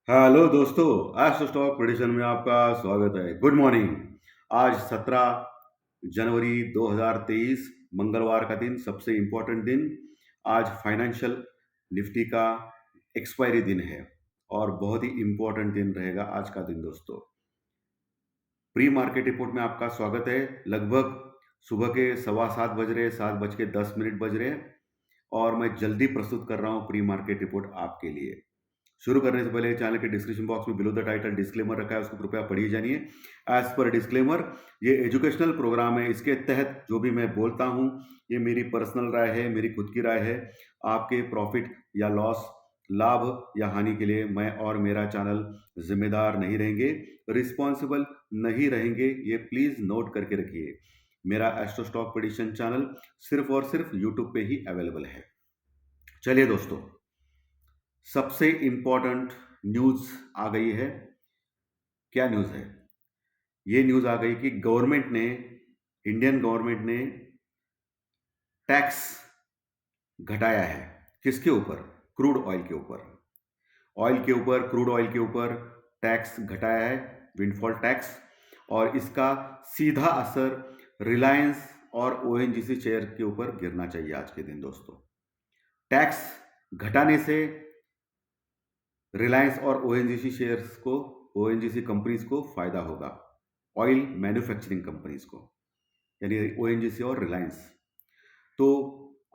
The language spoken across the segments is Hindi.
हेलो दोस्तों, एस्ट्रो स्टॉक प्रेडिक्शन में आपका स्वागत है। Good morning. आज 17 जनवरी 2023 मंगलवार का दिन, सबसे इम्पोर्टेंट दिन। आज फाइनेंशियल निफ्टी का एक्सपायरी दिन है और बहुत ही इम्पोर्टेंट दिन रहेगा आज का दिन दोस्तों। प्री मार्केट रिपोर्ट में आपका स्वागत है। लगभग सुबह के 7:15 बज रहे, 7:10 बज रहे हैं और मैं जल्दी प्रस्तुत कर रहा हूँ प्री मार्केट रिपोर्ट आपके लिए। शुरू करने से पहले चैनल के डिस्क्रिप्शन बॉक्स में बिलो द टाइटल डिस्क्लेमर रखा है, उसको कृपया पढ़िए जानिए। एज पर डिस्क्लेमर, ये एजुकेशनल प्रोग्राम है। इसके तहत जो भी मैं बोलता हूँ ये मेरी पर्सनल राय है, मेरी खुद की राय है। आपके प्रॉफिट या लॉस, लाभ या हानि के लिए मैं और मेरा चैनल जिम्मेदार नहीं रहेंगे, रिस्पॉन्सिबल नहीं रहेंगे। ये प्लीज नोट करके रखिए। मेरा एस्ट्रो स्टॉक प्रेडिक्शन चैनल सिर्फ और सिर्फ यूट्यूब पे ही अवेलेबल है। चलिए दोस्तों, सबसे इंपॉर्टेंट न्यूज आ गई है। क्या न्यूज है? ये न्यूज आ गई कि इंडियन गवर्नमेंट ने टैक्स घटाया है। किसके ऊपर? क्रूड ऑयल के ऊपर। क्रूड ऑयल के ऊपर टैक्स घटाया है, विंडफॉल टैक्स। और इसका सीधा असर रिलायंस और ओएनजीसी शेयर के ऊपर गिरना चाहिए आज के दिन दोस्तों। टैक्स घटाने से रिलायंस और ओएनजीसी कंपनीज को फायदा होगा। ऑयल मैन्युफैक्चरिंग कंपनीज को, यानी ओएनजीसी और रिलायंस। तो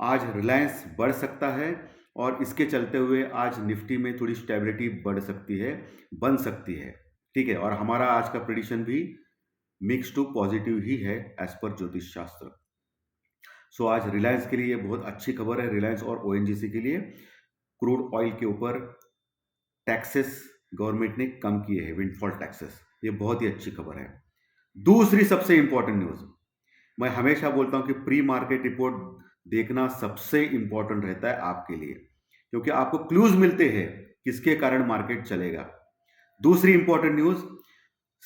आज रिलायंस बढ़ सकता है और इसके चलते हुए आज निफ्टी में थोड़ी स्टेबिलिटी बढ़ सकती है, बन सकती है। ठीक है, और हमारा आज का प्रेडिक्शन भी मिक्स टू पॉजिटिव ही है एज पर ज्योतिष शास्त्र। सो आज रिलायंस के लिए ये बहुत अच्छी खबर है। रिलायंस और ओएनजीसी के लिए क्रूड ऑयल के ऊपर टैक्सेस गवर्नमेंट ने कम किए हैं, विंडफॉल टैक्सेस। ये बहुत ही अच्छी खबर है। दूसरी सबसे इंपॉर्टेंट न्यूज, मैं हमेशा बोलता हूं कि प्री मार्केट रिपोर्ट देखना सबसे इंपॉर्टेंट रहता है आपके लिए, क्योंकि आपको क्लूज मिलते हैं किसके कारण मार्केट चलेगा। दूसरी इंपॉर्टेंट न्यूज,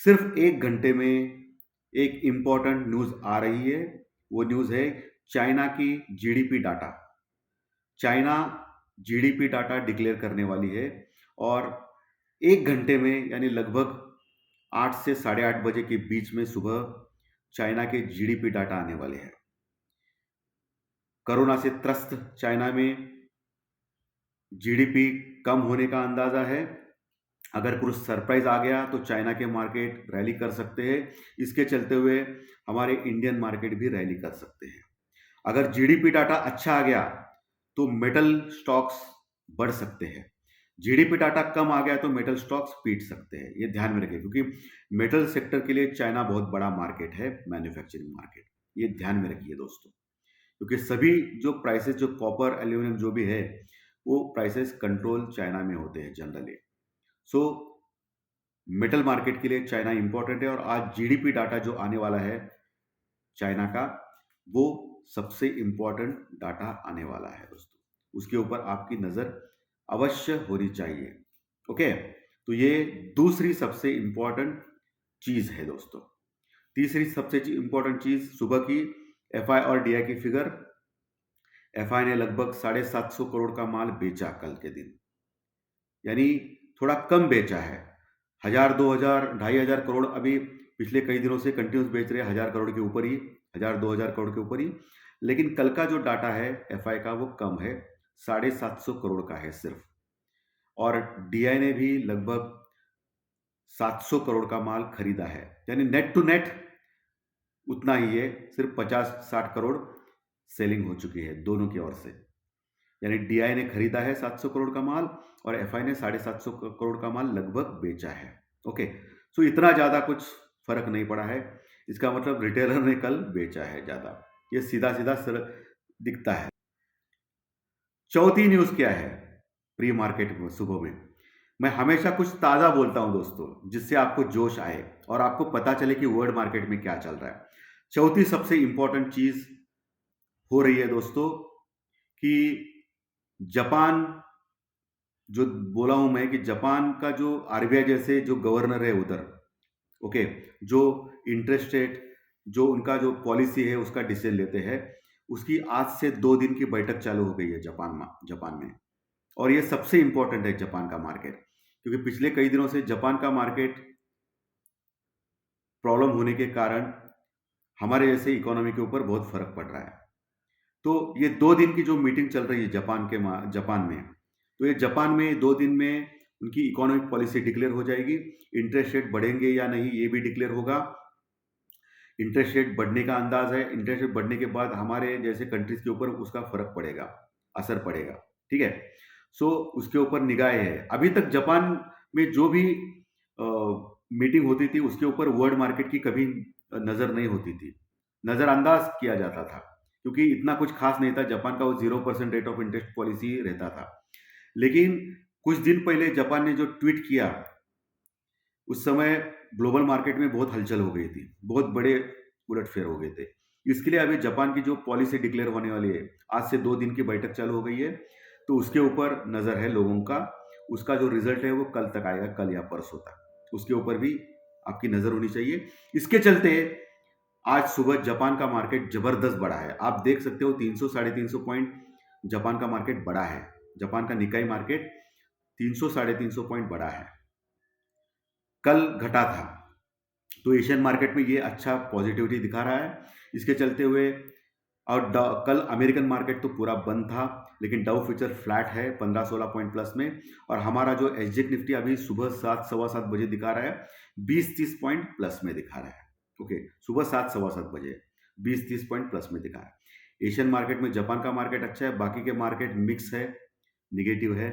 सिर्फ 1 घंटे में एक इंपॉर्टेंट न्यूज आ रही है। वो न्यूज है चाइना की GDP data. China GDP data declare करने वाली है और 1 घंटे में, यानी लगभग 8 से 8:30 बजे के बीच में सुबह चाइना के जीडीपी डाटा आने वाले हैं। कोरोना से त्रस्त चाइना में जीडीपी कम होने का अंदाजा है। अगर कुछ सरप्राइज आ गया तो चाइना के मार्केट रैली कर सकते हैं। इसके चलते हुए हमारे इंडियन मार्केट भी रैली कर सकते हैं। अगर जीडीपी डाटा अच्छा आ गया तो मेटल स्टॉक्स बढ़ सकते हैं। जीडीपी डाटा कम आ गया तो मेटल स्टॉक्स पीट सकते हैं। ये ध्यान में रखिए, क्योंकि मेटल सेक्टर के लिए चाइना बहुत बड़ा मार्केट है, मैन्युफैक्चरिंग मार्केट। ये ध्यान में रखिए दोस्तों, क्योंकि सभी जो प्राइसेस, जो कॉपर, एल्यूमिनियम जो भी है, वो प्राइसेस कंट्रोल चाइना में होते हैं जनरली। सो मेटल मार्केट के लिए चाइना इंपॉर्टेंट है। और आज जीडीपी डाटा जो आने वाला है चाइना का, वो सबसे इंपॉर्टेंट डाटा आने वाला है दोस्तों। उसके ऊपर आपकी नजर अवश्य होनी चाहिए। ओके, तो ये दूसरी सबसे इंपॉर्टेंट चीज है दोस्तों। तीसरी सबसे इंपॉर्टेंट चीज सुबह की एफआई और डीआई की फिगर। एफआई ने लगभग 750 करोड़ का माल बेचा कल के दिन, यानी थोड़ा कम बेचा है। 1000, 2000, 2500 करोड़ अभी पिछले कई दिनों से कंटिन्यूस बेच रहे हैं, 1000 करोड़ के ऊपर ही, 1000, 2000 करोड़ के ऊपर ही। लेकिन कल का जो डाटा है एफआई का वो कम है, 750 करोड़ का है सिर्फ। और डीआई ने भी लगभग 700 करोड़ का माल खरीदा है, यानी नेट टू नेट उतना ही है। सिर्फ 50-60 करोड़ सेलिंग हो चुकी है दोनों की ओर से। यानी डीआई ने खरीदा है 700 करोड़ का माल और एफआई ने 750 करोड़ का माल लगभग बेचा है। ओके, सो इतना ज्यादा कुछ फर्क नहीं पड़ा है। इसका मतलब रिटेलर ने कल बेचा है ज्यादा। ये सीधा सीधा दिखता है। चौथी न्यूज क्या है प्री मार्केट में सुबह में? मैं हमेशा कुछ ताजा बोलता हूं दोस्तों, जिससे आपको जोश आए और आपको पता चले कि वर्ल्ड मार्केट में क्या चल रहा है। चौथी सबसे इंपॉर्टेंट चीज हो रही है दोस्तों कि जापान, जो बोला हूं मैं कि जापान का जो आरबीआई जैसे जो गवर्नर है उधर, ओके, जो इंटरेस्ट रेट, जो उनका जो पॉलिसी है उसका डिसीजन लेते हैं, उसकी आज से 2 दिन की बैठक चालू हो गई है जापान में। और ये सबसे इंपॉर्टेंट है जापान का मार्केट, क्योंकि पिछले कई दिनों से जापान का मार्केट प्रॉब्लम होने के कारण हमारे जैसे इकोनॉमी के ऊपर बहुत फर्क पड़ रहा है। तो ये 2 दिन की जो मीटिंग चल रही है जापान में, तो ये जापान में 2 दिन में उनकी इकोनॉमिक पॉलिसी डिक्लेयर हो जाएगी। इंटरेस्ट रेट बढ़ेंगे या नहीं ये भी डिक्लेयर होगा। इंटरेस्ट रेट बढ़ने का अंदाज है। इंटरेस्ट रेट बढ़ने के बाद हमारे जैसे कंट्रीज के ऊपर उसका फर्क पड़ेगा, असर पड़ेगा। ठीक है, सो उसके ऊपर निगाहें है। अभी तक जापान में जो भी मीटिंग होती थी उसके ऊपर वर्ल्ड मार्केट की कभी नजर नहीं होती थी, नजरअंदाज किया जाता था, क्योंकि इतना कुछ खास नहीं था। जापान का वो 0% रेट ऑफ इंटरेस्ट पॉलिसी रहता था। लेकिन कुछ दिन पहले जापान ने जो ट्वीट किया, उस समय ग्लोबल मार्केट में बहुत हलचल हो गई थी, बहुत बड़े उलटफेर हो गए थे। इसके लिए अभी जापान की जो पॉलिसी डिक्लेयर होने वाली है, आज से 2 दिन की बैठक चालू हो गई है, तो उसके ऊपर नजर है लोगों का। उसका जो रिजल्ट है वो कल तक आएगा, कल या परसों तक। उसके ऊपर भी आपकी नजर होनी चाहिए। इसके चलते आज सुबह जापान का मार्केट जबरदस्त बढ़ा है। आप देख सकते हो 300 साढ़े 300 पॉइंट जापान का मार्केट बढ़ा है। जापान का निकाई मार्केट 300 साढ़े 300 पॉइंट बढ़ा है। कल घटा था, तो एशियन मार्केट में ये अच्छा पॉजिटिविटी दिखा रहा है। इसके चलते हुए और कल अमेरिकन मार्केट तो पूरा बंद था, लेकिन डाउ फ्यूचर फ्लैट है 15-16 पॉइंट प्लस में। और हमारा जो एसजेक निफ्टी अभी सुबह 7 सवा 7 बजे दिखा रहा है 20-30 पॉइंट प्लस में दिखा रहा है। ओके, सुबह 7 सवा 7 बजे 20-30 पॉइंट प्लस में दिखा रहा है। एशियन मार्केट में जापान का मार्केट अच्छा है, बाकी के मार्केट मिक्स है, निगेटिव है।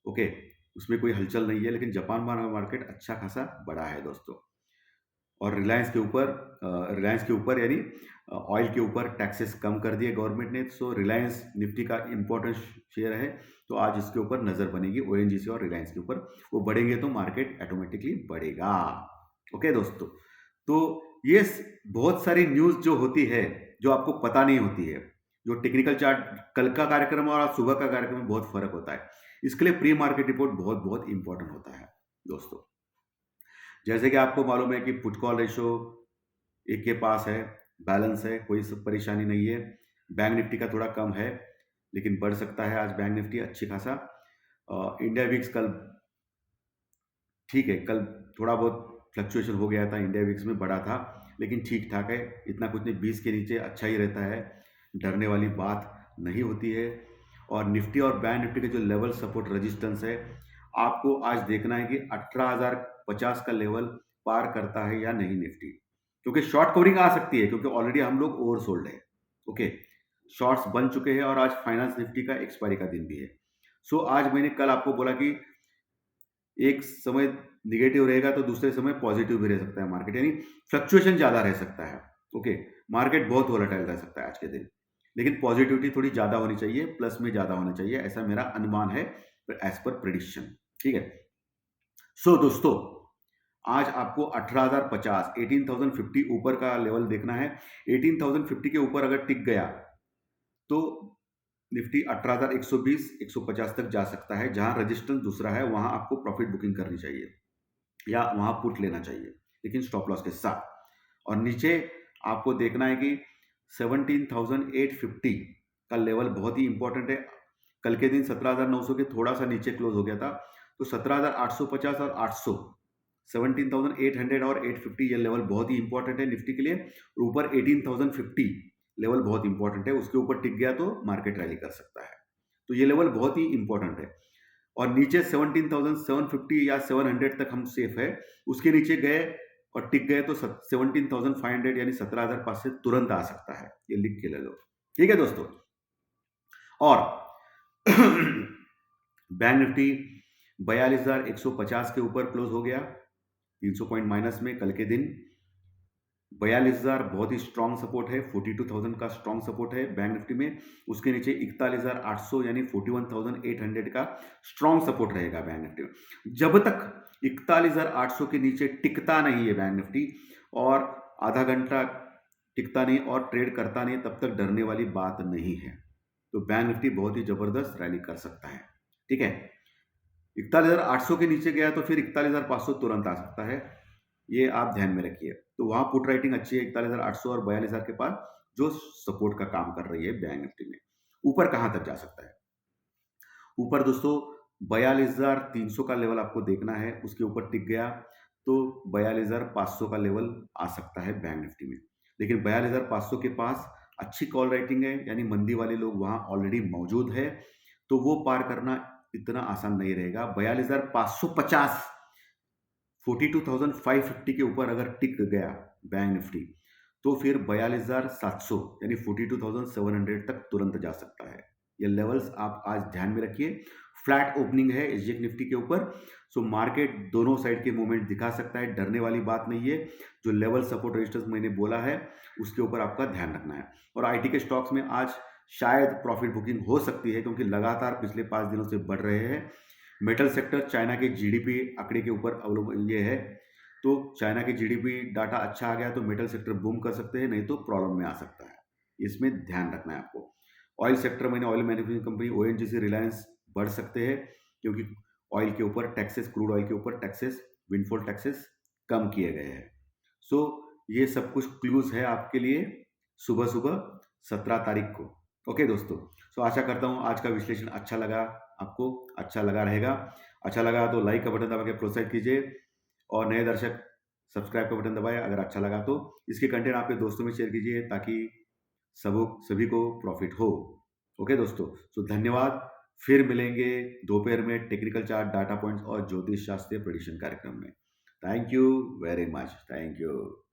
ओके, उसमें कोई हलचल नहीं है, लेकिन जापान का मार्केट अच्छा खासा बड़ा है दोस्तों। और रिलायंस के ऊपर यानी ऑयल के ऊपर टैक्सेस कम कर दिए गवर्नमेंट ने। सो रिलायंस निफ्टी का इंपॉर्टेंट शेयर है, तो आज इसके ऊपर नजर बनेगी ओएनजीसी और रिलायंस के ऊपर। वो बढ़ेंगे तो मार्केट ऑटोमेटिकली बढ़ेगा। ओके दोस्तों, तो ये बहुत सारी न्यूज जो होती है, जो आपको पता नहीं होती है, जो टेक्निकल चार्ट कल का कार्यक्रम और आज सुबह का कार्यक्रम में बहुत फर्क होता है। इसके लिए प्री मार्केट रिपोर्ट बहुत बहुत इंपॉर्टेंट होता है दोस्तों। जैसे कि आपको मालूम है कि पुट कॉल रेशो 1 के पास है, बैलेंस है, कोई परेशानी नहीं है। बैंक निफ्टी का थोड़ा कम है, लेकिन बढ़ सकता है आज बैंक निफ्टी अच्छी खासा। इंडिया विक्स कल ठीक है, कल थोड़ा बहुत फ्लक्चुएशन हो गया था, इंडिया विक्स में बढ़ा था, लेकिन ठीक ठाक है, इतना कुछ नहीं। 20 के नीचे अच्छा ही रहता है, डरने वाली बात नहीं होती है। और निफ्टी और बैंक निफ्टी के जो लेवल सपोर्ट रेजिस्टेंस है, आपको आज देखना है कि 18,050 का लेवल पार करता है या नहीं निफ्टी, क्योंकि शॉर्ट कवरिंग आ सकती है, क्योंकि ऑलरेडी हम लोग ओवरसोल्ड है। ओके, शॉर्ट्स बन चुके हैं और आज फाइनेंस निफ्टी का एक्सपायरी का दिन भी है। सो आज मैंने कल आपको बोला कि एक समय निगेटिव रहेगा तो दूसरे समय पॉजिटिव भी रह सकता है मार्केट, यानी फ्लक्चुएशन ज्यादा रह सकता है। ओके, मार्केट बहुत वोलेटाइल रह सकता है आज के दिन, लेकिन पॉजिटिविटी थोड़ी ज्यादा होनी चाहिए, प्लस में ज्यादा होना चाहिए, ऐसा मेरा अनुमान है एज पर प्रेडिक्शन। ठीक है, सो दोस्तों आज आपको 18,050 18,050 ऊपर का लेवल देखना है। 18,050 के ऊपर अगर टिक गया तो निफ्टी 18,120 150 तक जा सकता है। जहां रेजिस्टेंस दूसरा है वहां आपको प्रॉफिट बुकिंग करनी चाहिए या वहां पुट लेना चाहिए, लेकिन स्टॉप लॉस के साथ। और नीचे आपको देखना है कि 17,850 का लेवल बहुत ही इंपॉर्टेंट है। कल के दिन 17,900 के थोड़ा सा नीचे क्लोज हो गया था, तो 17,850 और 800 17,800 और 850 ये लेवल बहुत ही इंपॉर्टेंट है निफ्टी के लिए। और ऊपर 18,050 लेवल बहुत इंपॉर्टेंट है, उसके ऊपर टिक गया तो मार्केट रैली कर सकता है। तो ये लेवल बहुत ही इंपॉर्टेंट है। और नीचे 17,750 या 700 तक हम सेफ है। उसके नीचे गए और टिक गए तो 17,500 यानी 17,500 तुरंत आ सकता है, ये लिख के ले लो। ठीक है दोस्तों, और बैंक निफ्टी 42,150 के ऊपर क्लोज हो गया, 300 पॉइंट माइनस में कल के दिन। 42,000 बहुत ही स्ट्रॉन्ग सपोर्ट है, 42,000 का स्ट्रॉन्ग सपोर्ट है बैंक निफ्टी में। उसके नीचे 41,800 यानी 41,800 का स्ट्रॉन्ग सपोर्ट रहेगा बैंक निफ्टी में। जब तक 41,800 के नीचे टिकता नहीं है बैंक निफ्टी और आधा घंटा टिकता नहीं और ट्रेड करता नहीं, तब तक डरने वाली बात नहीं है। तो बैंक निफ्टी बहुत ही जबरदस्त रैली कर सकता है। ठीक है, 41,800 के नीचे गया तो फिर 41,500 तुरंत आ सकता है, ये आप ध्यान में रखिए। तो वहां पुट राइटिंग अच्छी है 41,800 और 42,000 के पास, जो सपोर्ट का काम कर रही है बैंक निफ्टी में। ऊपर कहां तक जा सकता है? ऊपर दोस्तों 42,300 का लेवल आपको देखना है, उसके ऊपर टिक गया तो 42,500 का लेवल आ सकता है बैंक निफ्टी में। लेकिन 42,500 के पास अच्छी कॉल राइटिंग है, यानी मंदी वाले लोग वहाँ ऑलरेडी मौजूद है, तो वो पार करना इतना आसान नहीं रहेगा। 42,550 42,550 के ऊपर अगर टिक गया बैंक निफ्टी, तो फिर 42,700 यानी 42,700 तक तुरंत जा सकता है। ये लेवल्स आप आज ध्यान में रखिए। फ्लैट ओपनिंग है एसजीएक्स निफ्टी के ऊपर, सो मार्केट दोनों साइड के मूवमेंट दिखा सकता है, डरने वाली बात नहीं है। जो लेवल सपोर्ट रेजिस्टेंस मैंने बोला है उसके ऊपर आपका ध्यान रखना है। और आईटी के स्टॉक्स में आज शायद प्रॉफिट बुकिंग हो सकती है, क्योंकि लगातार पिछले 5 दिनों से बढ़ रहे हैं। मेटल सेक्टर चाइना के जीडीपी आंकड़े के ऊपर अवलंबन ये है, तो चाइना के जीडीपी डाटा अच्छा आ गया तो मेटल सेक्टर बूम कर सकते हैं, नहीं तो प्रॉब्लम में आ सकता है। इसमें ध्यान रखना है आपको। ऑयल सेक्टर में oil manufacturing company ONGC, Reliance बढ़ सकते हैं, क्योंकि ऑयल के ऊपर टैक्सेस, क्रूड ऑयल के ऊपर टैक्सेस, विंडफॉल टैक्सेस कम किए गए हैं। सो ये सब कुछ क्लूज है आपके लिए सुबह सुबह 17 तारीख को। ओके दोस्तों, सो आशा करता हूँ आज का विश्लेषण अच्छा लगा, आपको अच्छा लगा रहेगा। अच्छा लगा तो लाइक का बटन दबा के प्रोत्साहित कीजिए, और नए दर्शक सब्सक्राइब का बटन दबाएं अगर अच्छा लगा तो। इसके कंटेंट आपके दोस्तों में शेयर कीजिए ताकि सभी को प्रॉफिट हो। ओके दोस्तों, सो धन्यवाद। फिर मिलेंगे दोपहर में टेक्निकल चार्ट, डाटा पॉइंट्स और ज्योतिष शास्त्रीय प्रेडिक्शन कार्यक्रम में। Thank you very much, thank you.